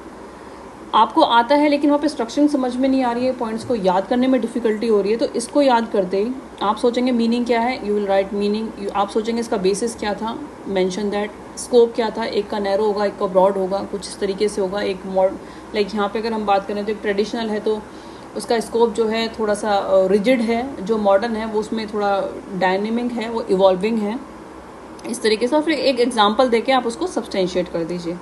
A: आपको आता है लेकिन वहाँ पे स्ट्रक्चरिंग समझ में नहीं आ रही है, पॉइंट्स को याद करने में डिफिकल्टी हो रही है, तो इसको याद करते ही आप सोचेंगे मीनिंग क्या है, यू विल राइट मीनिंग। आप सोचेंगे इसका बेसिस क्या था, मेंशन दैट। स्कोप क्या था, एक का नैरो होगा, एक का ब्रॉड होगा, कुछ इस तरीके से होगा। एक लाइक यहाँ पे अगर हम बात करें तो एक ट्रेडिशनल है तो उसका स्कोप जो है थोड़ा सा रिजिड है, जो मॉडर्न है वो उसमें थोड़ा डायनेमिक है, वो इवॉल्विंग है, इस तरीके से। फिर एक एग्जाम्पल देके आप उसको सब्सटेंशिएट कर दीजिए।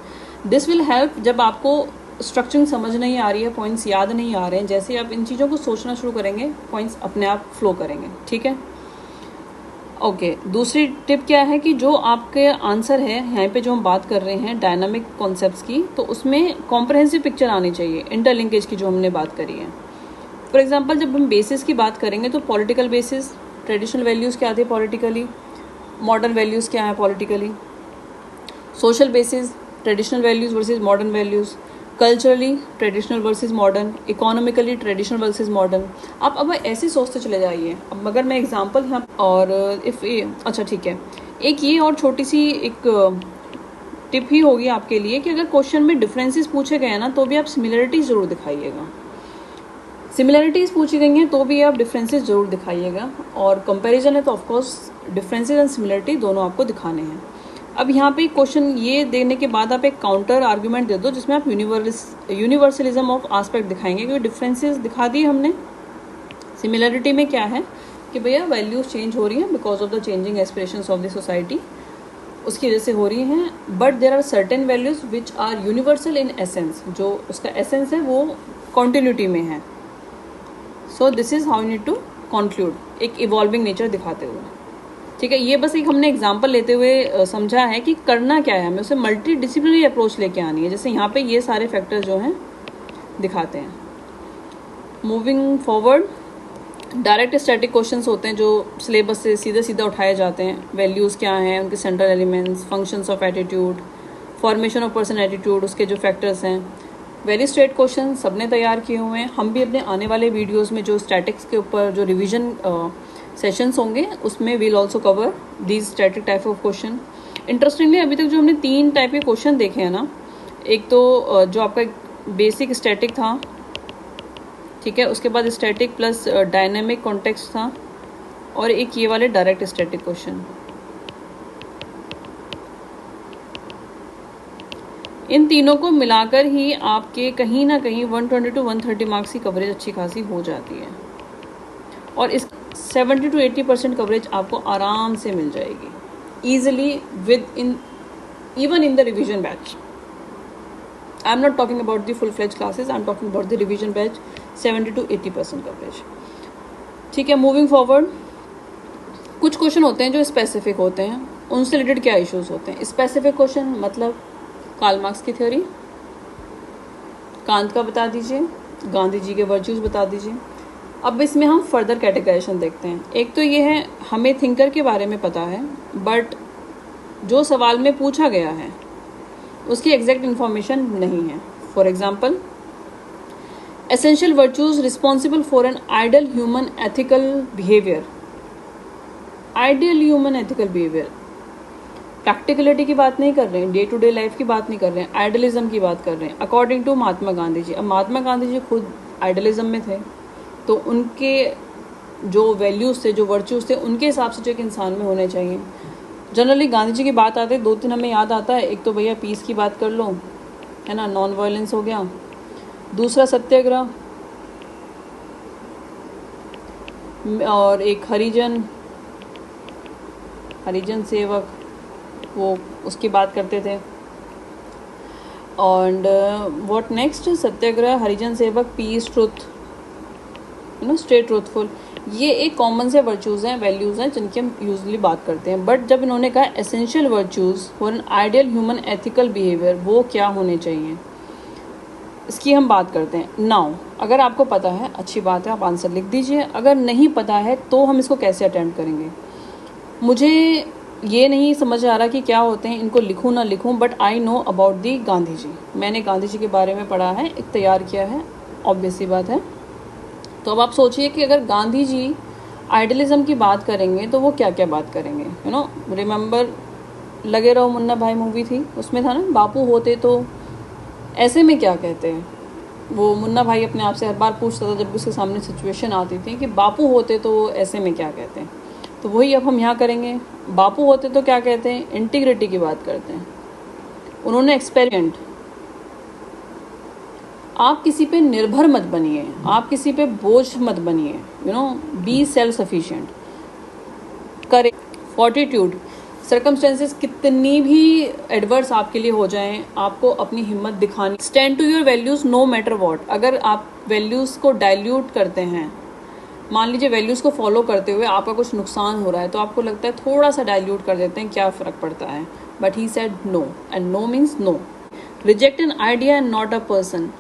A: This will help. जब आपको स्ट्रक्चरिंग समझ नहीं आ रही है, पॉइंट्स याद नहीं आ रहे हैं, जैसे आप इन चीज़ों को सोचना शुरू करेंगे, पॉइंट्स अपने आप फ्लो करेंगे, ठीक है। ओके, दूसरी टिप क्या है कि जो आपके आंसर है यहाँ पे जो हम बात कर रहे हैं डायनामिक कॉन्सेप्ट्स की, तो उसमें कॉम्प्रहेंसिव पिक्चर आनी चाहिए, इंटरलिंकेज की जो हमने बात करी है। फॉर एग्जांपल जब हम बेसिस की बात करेंगे तो पॉलिटिकल बेसिस, ट्रेडिशनल वैल्यूज़ क्या थे पॉलिटिकली, मॉडर्न वैल्यूज़ क्या है politically, social basis, traditional values versus modern values, culturally traditional versus modern, economically traditional versus modern. आप अब ऐसे सोचते चले जाइए। अब अगर मैं एग्जांपल यहाँ और अच्छा ठीक है, एक ये और छोटी सी एक टिप ही होगी आपके लिए कि अगर क्वेश्चन में डिफरेंसेस पूछे गए हैं ना, तो भी आप सिमिलरिटीज ज़रूर दिखाइएगा। सिमिलरिटीज़ पूछी गई हैं तो भी आप डिफरेंसेस ज़रूर दिखाइएगा, और कंपैरिजन है तो ऑफकोर्स डिफरेंसेस एंड सिमिलरिटी दोनों आपको दिखाने हैं। अब यहाँ पे क्वेश्चन ये देने के बाद आप एक काउंटर आर्ग्यूमेंट दे दो जिसमें आप यूनिवर्सलिज्म ऑफ आस्पेक्ट दिखाएंगे, क्योंकि डिफरेंसेस दिखा दिए हमने। सिमिलरिटी में क्या है कि भैया वैल्यूज चेंज हो रही हैं because of the changing aspirations of the society, उसकी वजह से हो रही हैं, but there are certain values which are universal in essence, जो उसका एसेंस है वो कॉन्टिन्यूटी में है। So this is how you need to conclude, एक इवॉल्विंग नेचर दिखाते हुए, ठीक है। ये बस एक हमने एग्जांपल लेते हुए समझा है कि करना क्या है, हमें उसे मल्टी डिसिप्लिनरी अप्रोच लेके आनी है, जैसे यहाँ पे ये सारे फैक्टर्स जो हैं दिखाते हैं। Moving forward, direct static questions होते हैं जो सिलेबस से सीधा सीधा उठाए जाते हैं। वैल्यूज़ क्या हैं, उनके central elements, functions of attitude, formation of person attitude, उसके जो फैक्टर्स हैं। वेरी स्ट्रेट क्वेश्चन सबने तैयार किए हुए हैं। हम भी अपने आने वाले वीडियोज़ में जो स्टैटिक्स के ऊपर जो रिविजन सेशंस होंगे उसमें will also cover these static type of question. Interestingly अभी तक जो हमने 3 टाइप के क्वेश्चन देखे हैं ना, एक तो जो आपका बेसिक स्टैटिक था, ठीक है, उसके बाद स्टैटिक प्लस डायनेमिक कॉन्टेक्स्ट था, और एक ये वाले डायरेक्ट स्टैटिक क्वेश्चन। इन तीनों को मिलाकर ही आपके कहीं ना कहीं 120 to 130 मार्क्स की कवरेज अच्छी खासी हो जाती है, और इस 70 to 80% कवरेज आपको आराम से मिल जाएगी easily within even in the revision batch. I am not talking about the full fledge classes, I am talking about the revision batch, 70 to 80% coverage, ठीक है। मूविंग फॉरवर्ड, कुछ क्वेश्चन होते हैं जो स्पेसिफिक होते हैं, उनसे रिलेटेड क्या इश्यूज होते हैं। स्पेसिफिक क्वेश्चन मतलब कार्ल मार्क्स की थ्योरी, कांत का बता दीजिए, गांधी जी के वर्च्यूज बता दीजिए। अब इसमें हम फर्दर कैटेगराइजेशन देखते हैं। एक तो ये है हमें थिंकर के बारे में पता है, बट जो सवाल में पूछा गया है उसकी एग्जैक्ट इन्फॉर्मेशन नहीं है। For example, essential virtues responsible for an ideal human ethical behaviour. Ideal human ethical behaviour, practicality की बात नहीं कर रहे हैं, डे टू डे लाइफ की बात नहीं कर रहे हैं, आइडियलिज्म की बात कर रहे हैं अकॉर्डिंग टू महात्मा गांधी जी। अब महात्मा गांधी जी खुद आइडियलिज्म में थे, तो उनके जो वैल्यूज़ थे, जो वर्च्यूज़ थे, उनके हिसाब से जो एक इंसान में होने चाहिए। जनरली गांधी जी की बात आते 2-3 हमें याद आता है। एक तो भैया पीस की बात कर लो, है ना, नॉन वायलेंस हो गया। दूसरा सत्याग्रह, और एक हरिजन सेवक, वो उसकी बात करते थे। और what next, Satyagraha, Harijan Sevak, piece, truth, stay truthful. ये एक कॉमन से वर्च्यूज़ हैं, वैल्यूज़ हैं, जिनकी हम यूजली बात करते हैं। बट जब इन्होंने कहा essential virtues for an ideal human ethical behaviour, वो क्या होने चाहिए, इसकी हम बात करते हैं। नाउ अगर आपको पता है, अच्छी बात है, आप आंसर लिख दीजिए। अगर नहीं पता है तो हम इसको कैसे अटेम्प्ट करेंगे। मुझे ये नहीं समझ आ रहा कि क्या होते हैं, इनको लिखूं ना लिखूं, but I know about the Gandhi ji. मैंने गांधी जी के बारे में पढ़ा है, एक तैयार किया है, ऑब्वियस सी बात है। तो अब आप सोचिए कि अगर गांधी जी आइडियलिज्म की बात करेंगे तो वो क्या क्या बात करेंगे। रिमेंबर लगे रहो मुन्ना भाई मूवी थी, उसमें था ना, बापू होते तो ऐसे में क्या कहते हैं। वो मुन्ना भाई अपने आप से हर बार पूछता था जब उसके सामने सिचुएशन आती थी कि बापू होते तो ऐसे में क्या कहते हैं। तो वही अब हम यहाँ करेंगे। बापू होते तो क्या कहते हैं, इंटीग्रिटी की बात करते हैं। उन्होंने एक्सपेरिमेंट, आप किसी पे निर्भर मत बनिए, आप किसी पे बोझ मत बनिए, बी सेल्फ सफिशिएंट करे। फॉर्टिट्यूड, सर्कमस्टेंसेस कितनी भी एडवर्स आपके लिए हो जाएं, आपको अपनी हिम्मत दिखानी। Stand to your values no matter what. अगर आप वैल्यूज़ को डाइल्यूट करते हैं, मान लीजिए वैल्यूज़ को फॉलो करते हुए आपका कुछ नुकसान हो रहा है, तो आपको लगता है थोड़ा सा डाइल्यूट कर देते हैं, क्या फ़र्क पड़ता है। But he said no, and no means no. Reject an idea and not a person.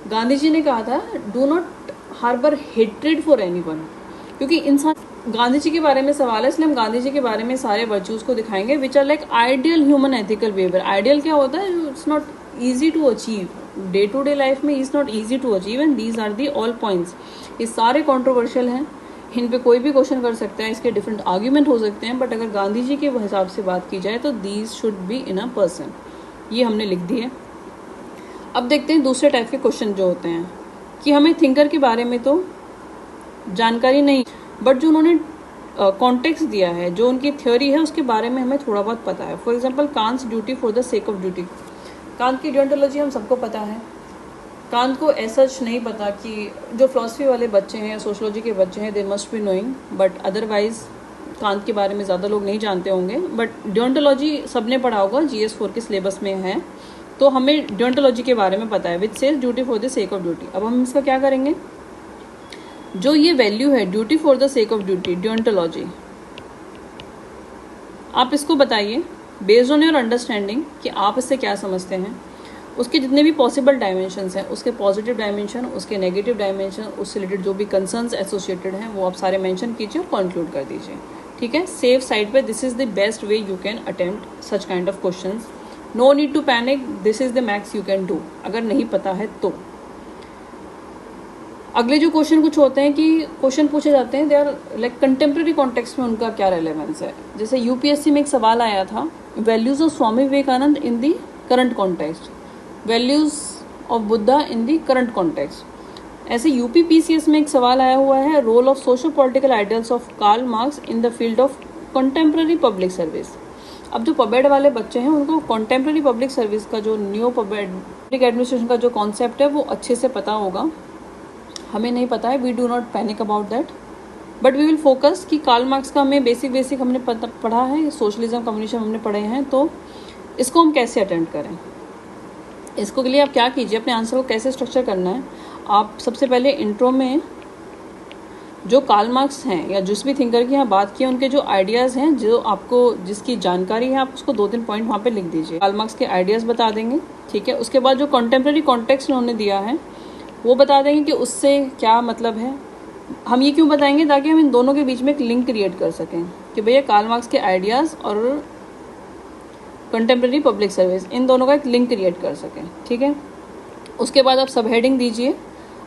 A: Gandhi ji ने कहा था do not harbour hatred for anyone, क्योंकि इंसान, गांधी जी के बारे में सवाल है इसलिए हम गांधी जी के बारे में सारे वर्च्यूज को दिखाएंगे which are like ideal human ethical behaviour. Ideal क्या होता है, it's not easy to achieve, day to day life में is not easy to achieve, and these are the all points. ये सारे कॉन्ट्रोवर्शियल हैं, इन पे कोई भी क्वेश्चन कर सकता है, इसके डिफरेंट आर्ग्यूमेंट हो सकते हैं, बट अगर गांधी जी के हिसाब से बात की जाए तो these should be in a person. ये हमने लिख दिए। अब देखते हैं दूसरे टाइप के क्वेश्चन जो होते हैं कि हमें थिंकर के बारे में तो जानकारी नहीं, बट जो उन्होंने कॉन्टेक्स्ट दिया है, जो उनकी थ्योरी है, उसके बारे में हमें थोड़ा बहुत पता है। For example Kant's duty for the sake of duty. Kant की डियोंटोलॉजी हम सबको पता है। कांट को ऐसा नहीं पता कि जो फिलॉसफी वाले बच्चे हैं, सोशोलॉजी के बच्चे हैं, they must be knowing, but otherwise can't के बारे में ज़्यादा लोग नहीं जानते होंगे। बट डियोंटोलॉजी सबने पढ़ा होगा, GS4 के सिलेबस में है, तो हमें डियोंटोलॉजी के बारे में पता है, which says duty for the sake of duty. अब हम इसका क्या करेंगे, जो ये वैल्यू है duty for the sake of duty, deontology, आप इसको बताइए बेस्ड ऑन योर अंडरस्टैंडिंग कि आप इससे क्या समझते हैं। उसके जितने भी पॉसिबल डायमेंशंस हैं, उसके पॉजिटिव डायमेंशन, उसके नेगेटिव डायमेंशन, उससे रिलेटेड जो भी कंसर्न्स एसोसिएटेड हैं, वो आप सारे मेंशन कीजिए और कंक्लूड कर दीजिए। ठीक है, सेफ साइड पे this is the best way you can attempt such kind of questions. No need to panic, this is the max you can do अगर नहीं पता है तो। अगले जो क्वेश्चन कुछ होते हैं कि क्वेश्चन पूछे जाते हैं, they are like contemporary context में उनका क्या रेलेवेंस है। जैसे यूपीएससी में एक सवाल आया था, values of Swami Vivekananda in the current context, values of Buddha in the current context. ऐसे यूपीपीसीएस में एक सवाल आया हुआ है, role of socio political ideals of Karl Marx in the field of contemporary public service. अब जो पबेड वाले बच्चे हैं उनको कंटेम्प्रेरी पब्लिक सर्विस का जो न्यू पब्लिक एडमिनिस्ट्रेशन का जो कॉन्सेप्ट है वो अच्छे से पता होगा। हमें नहीं पता है, we do not panic about that, but we will focus कि कार्ल मार्क्स का हमें बेसिक हमने पढ़ा है, सोशलिज्म कम्युनिज्म हमने पढ़े हैं, तो इसको हम कैसे अटेम्प्ट करें। इसको के लिए आप क्या कीजिए, अपने आंसर को कैसे स्ट्रक्चर करना है। आप सबसे पहले इंट्रो में जो कार्ल मार्क्स हैं या जिस भी थिंकर की यहाँ बात की है, उनके जो आइडियाज़ हैं, जो आपको जिसकी जानकारी है, आप उसको 2-3 पॉइंट वहाँ पे लिख दीजिए। कार्ल मार्क्स के आइडियाज़ बता देंगे, ठीक है। उसके बाद जो कंटेम्प्रेरी कॉन्टेक्स्ट उन्होंने दिया है वो बता देंगे कि उससे क्या मतलब है। हम ये क्यों बताएंगे, ताकि हम इन दोनों के बीच में एक लिंक क्रिएट कर सकें कि भैया कार्ल मार्क्स के आइडियाज़ और कंटेम्प्रेरी पब्लिक सर्विस, इन दोनों का एक लिंक क्रिएट कर सकें, ठीक है। उसके बाद आप सब हेडिंग दीजिए,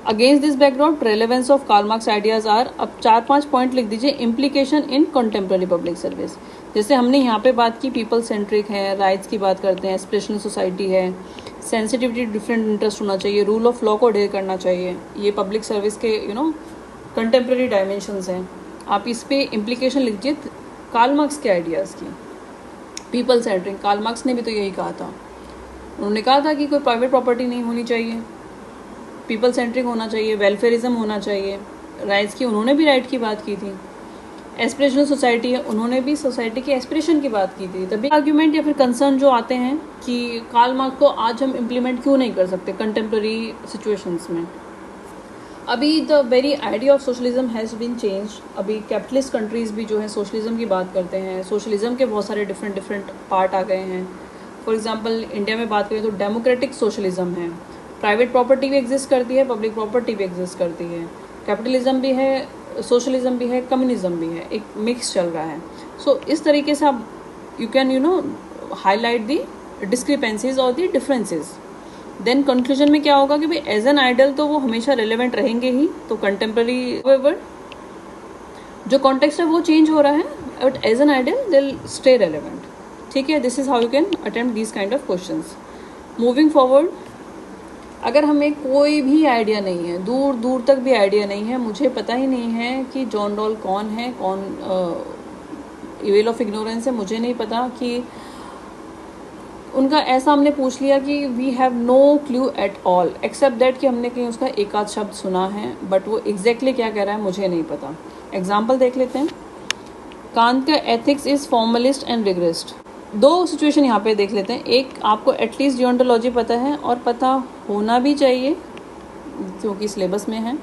A: against this background relevance of Karl Marx ideas are. अब 4-5 पॉइंट लिख दीजिए, implication in contemporary public service. जैसे हमने यहाँ पे बात की, पीपल सेंट्रिक है, राइट्स की बात करते हैं, एस्पिरेशनल सोसाइटी है, सेंसिटिविटी डिफरेंट इंटरेस्ट होना चाहिए, रूल ऑफ लॉ को अडेयर करना चाहिए, ये पब्लिक सर्विस के कंटेम्प्रेरी डायमेंशंस हैं, आप इस पे इम्प्लीकेशन लिखिए कार्ल मार्क्स के आइडियाज़ की। पीपल सेंट्रिक, कार्ल मार्क्स ने भी तो यही कहा था। उन्होंने कहा था कि कोई प्राइवेट प्रॉपर्टी नहीं होनी चाहिए, पीपल सेंट्रिक होना चाहिए, वेलफेयरिज्म होना चाहिए। राइट्स की उन्होंने भी राइट की बात की थी। एस्पिरेशनल सोसाइटी है, उन्होंने भी सोसाइटी के एस्पिरेशन की बात की थी। तभी आर्ग्यूमेंट या फिर कंसर्न जो आते हैं कि कार्ल मार्क्स को आज हम इम्प्लीमेंट क्यों नहीं कर सकते कंटेम्प्रेरी सिचुएशंस में। अभी the very idea of socialism has been change. अभी कैपिटलिस्ट कंट्रीज़ भी जो है सोशलिज्म की बात करते हैं। सोशलिज्म के बहुत सारे डिफरेंट पार्ट आ गए हैं। फॉर एग्जांपल इंडिया में बात करें तो डेमोक्रेटिक सोशलिज्म है, प्राइवेट प्रॉपर्टी भी एग्जिस्ट करती है, पब्लिक प्रॉपर्टी भी एग्जिस्ट करती है, कैपिटलिज्म भी है, सोशलिज्म भी है, कम्युनिज्म भी है, एक मिक्स चल रहा है। सो इस तरीके से आप you can highlight the discrepancies और दी डिफरेंसेस। देन कंक्लूजन में क्या होगा कि भाई एज एन आइडल तो वो हमेशा रेलेवेंट रहेंगे ही, तो कंटेम्प्रेरी जो कॉन्टेक्स्ट है वो चेंज हो रहा है, but as an ideal they will stay relevant. ठीक है, this is how you can attempt these kind of questions. Moving forward, अगर हमें कोई भी आइडिया नहीं है, दूर दूर तक भी आइडिया नहीं है, मुझे पता ही नहीं है कि जॉन रॉल कौन है, कौन वेल ऑफ इग्नोरेंस है, मुझे नहीं पता कि उनका ऐसा हमने पूछ लिया कि we have no clue at all except that कि हमने कहीं उसका एक आध शब्द सुना है, बट वो एग्जैक्टली क्या कह रहा है मुझे नहीं पता। एग्जाम्पल देख लेते हैं। कांत का एथिक्स इज फॉर्मलिस्ट एंड रिग्रेस्ट। दो सिचुएशन यहाँ पे देख लेते हैं। एक, आपको एटलीस्ट डियोंटोलॉजी पता है और पता होना भी चाहिए क्योंकि सिलेबस में है।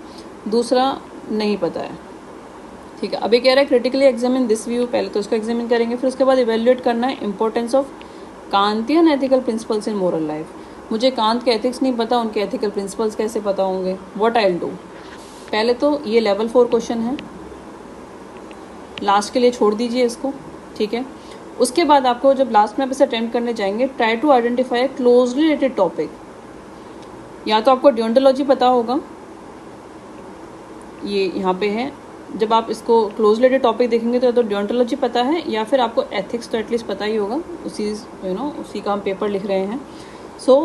A: दूसरा, नहीं पता है। ठीक है, अभी कह रहा है क्रिटिकली एग्जामिन दिस व्यू। पहले तो इसको एग्जामिन करेंगे, फिर उसके बाद इवेल्युएट करना है importance of Kantian ethical principles in moral life. मुझे कांत के एथिक्स नहीं पता, उनके एथिकल प्रिंसिपल्स कैसे पता होंगे। व्हाट आई विल डू, पहले तो ये लेवल 4 क्वेश्चन है, लास्ट के लिए छोड़ दीजिए इसको। ठीक है, उसके बाद आपको जब लास्ट में आप इसे अटेम्प्ट करने जाएंगे, try to identify a closely related topic. या तो आपको डियोंटोलॉजी पता होगा, ये यहाँ पे है। जब आप इसको क्लोज रिलेटेड टॉपिक देखेंगे तो डियोंटोलॉजी पता है, या फिर आपको एथिक्स तो एटलीस्ट पता ही होगा, उसी का हम पेपर लिख रहे हैं। So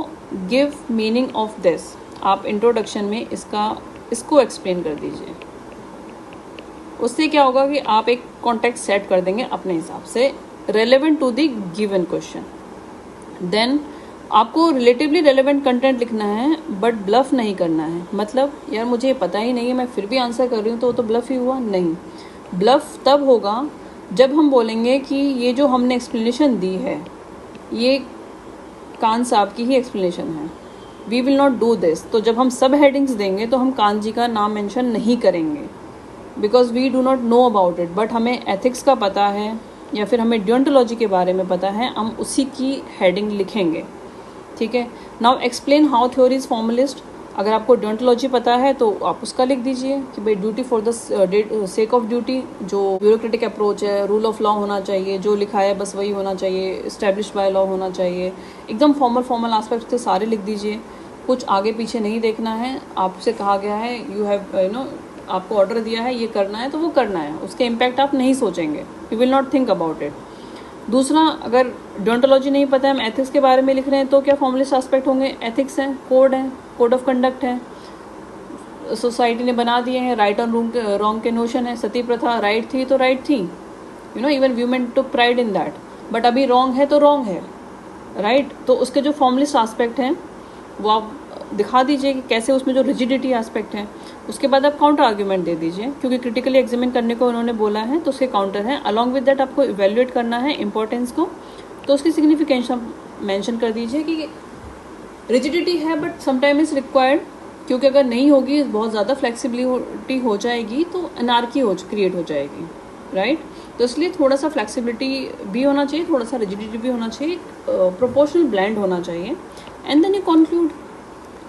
A: give meaning of this, आप इंट्रोडक्शन में इसको एक्सप्लेन कर दीजिए। उससे क्या होगा कि आप एक कॉन्टेक्स्ट सेट कर देंगे अपने हिसाब से relevant to the given question. Then आपको रिलेटिवली रेलेवेंट कंटेंट लिखना है, बट ब्लफ नहीं करना है। मतलब यार मुझे ये पता ही नहीं है, मैं फिर भी आंसर कर रही हूँ, तो वो तो ब्लफ ही हुआ। नहीं, ब्लफ तब होगा जब हम बोलेंगे कि ये जो हमने एक्सप्लेनेशन दी है ये कान साहब की ही एक्सप्लेनेशन है, we will not do this. तो जब हम सब हेडिंग्स देंगे तो हम कान जी का नाम मेंशन नहीं करेंगे, because we do not know about it. But हमें एथिक्स का पता है या फिर हमें डियोंटोलॉजी के बारे में पता है, हम उसी की हेडिंग लिखेंगे। ठीक है, now explain how theory is formalist. अगर आपको डियोंटोलॉजी पता है तो आप उसका लिख दीजिए कि भाई duty for the sake of duty, जो ब्यूरोक्रेटिक अप्रोच है, रूल ऑफ लॉ होना चाहिए, जो लिखा है बस वही होना चाहिए, इस्टेब्लिश बाय लॉ होना चाहिए, एकदम फॉर्मल एस्पेक्ट्स थे सारे लिख दीजिए। कुछ आगे पीछे नहीं देखना है, आपसे कहा गया है, यू हैव आपको ऑर्डर दिया है ये करना है तो वो करना है, उसके इम्पैक्ट आप नहीं सोचेंगे, you will not think about it. दूसरा, अगर डियोंटोलॉजी नहीं पता है, हम एथिक्स के बारे में लिख रहे हैं, तो क्या फॉर्मलिस्ट एस्पेक्ट होंगे? एथिक्स हैं, कोड है, कोड ऑफ कंडक्ट है, सोसाइटी ने बना दिए हैं, राइट और रॉन्ग के नोशन है। सती प्रथा राइट थी तो राइट थी, even women took pride in that, but अभी रॉन्ग है तो रॉन्ग है, राइट। तो उसके जो फॉर्मलिस्ट एस्पेक्ट हैं वो आप दिखा दीजिए कि कैसे उसमें जो रिजिडिटी एस्पेक्ट है। उसके बाद आप काउंटर आर्ग्यूमेंट दे दीजिए, क्योंकि क्रिटिकली एग्जामिन करने को उन्होंने बोला है तो उसके काउंटर है। अलॉन्ग विद दैट आपको इवेल्युएट करना है इंपॉर्टेंस को, तो उसकी सिग्निफिकेंस आप मेंशन कर दीजिए कि रिजिडिटी है बट समटाइम इज रिक्वायर्ड, क्योंकि अगर नहीं होगी, बहुत ज़्यादा फ्लेक्सिबिलिटी हो जाएगी तो अनार्की क्रिएट हो जाएगी, राइट। तो इसलिए थोड़ा सा फ्लेक्सिबिलिटी भी होना चाहिए, थोड़ा सा रिजिडिटी भी होना चाहिए, प्रोपोर्शनल ब्लेंड होना चाहिए, and then you conclude.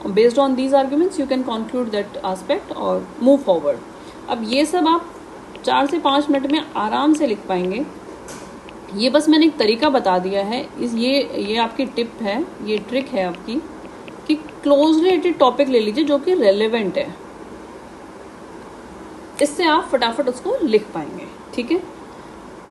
A: Based on these arguments you can conclude that aspect और move forward। अब ये सब आप 4 से 5 मिनट में आराम से लिख पाएंगे। ये बस मैंने एक तरीका बता दिया है, ये आपकी टिप है, ये ट्रिक है आपकी कि क्लोज रिलेटेड टॉपिक ले लीजिए जो कि रेलेवेंट है, इससे आप फटाफट उसको लिख पाएंगे। ठीक है।